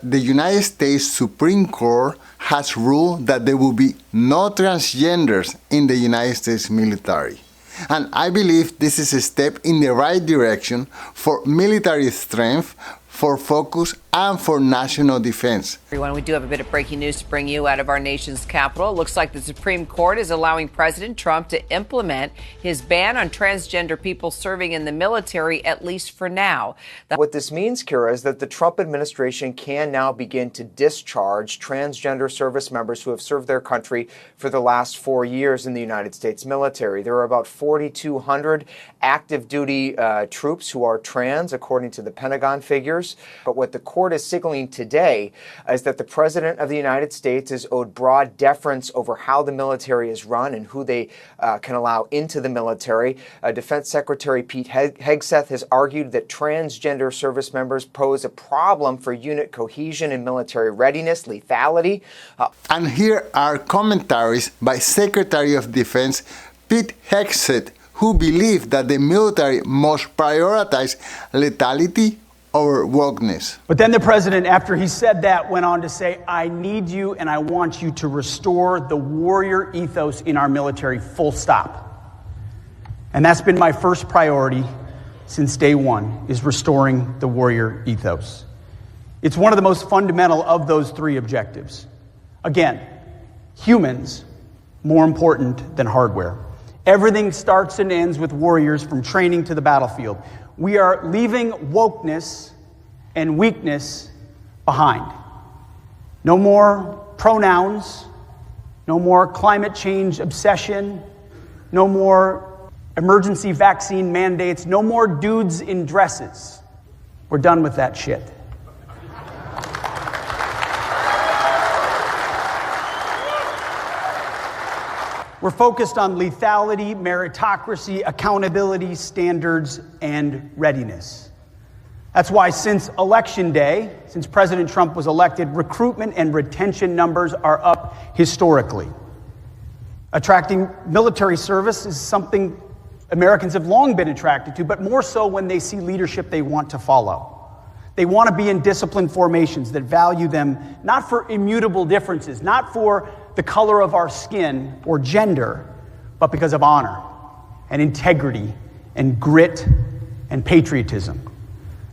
The United States Supreme Court has ruled that there will be no transgenders in the United States military. And I believe this is a step in the right direction for military strength, for focus, and for national defense. Everyone, we do have a bit of breaking news to bring you out of our nation's capital. It looks like the Supreme Court is allowing President Trump to implement his ban on transgender people serving in the military, at least for now. What this means, Kira, is that the Trump administration can now begin to discharge transgender service members who have served their country for the last 4 years in the United States military. There are about 4,200 active duty troops who are trans, according to the Pentagon figures. But what the court is signaling today is that the President of the United States is owed broad deference over how the military is run and who they can allow into the military. Defense Secretary Pete Hegseth has argued that transgender service members pose a problem for unit cohesion and military readiness, lethality. And here are commentaries by Secretary of Defense Pete Hegseth, who believed that the military must prioritize lethality over wokeness. But then the president, after he said that, went on to say, I need you and I want you to restore the warrior ethos in our military, full stop. And that's been my first priority since day one, is restoring the warrior ethos. It's one of the most fundamental of those three objectives. Again, humans more important than hardware. Everything starts and ends with warriors from training to the battlefield. We are leaving wokeness and weakness behind. No more pronouns, no more climate change obsession, no more emergency vaccine mandates, no more dudes in dresses. We're done with that shit. We're focused on lethality, meritocracy, accountability, standards, and readiness. That's why since Election Day, since President Trump was elected, recruitment and retention numbers are up historically. Attracting military service is something Americans have long been attracted to, but more so when they see leadership they want to follow. They want to be in disciplined formations that value them not for immutable differences, not for the color of our skin or gender, but because of honor and integrity and grit and patriotism.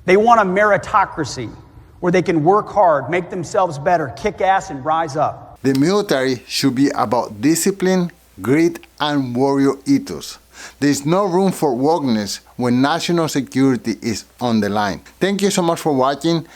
They want a meritocracy where they can work hard, make themselves better, kick ass, and rise up. The military should be about discipline, grit, and warrior ethos. There is no room for wokeness when national security is on the line. Thank you so much for watching.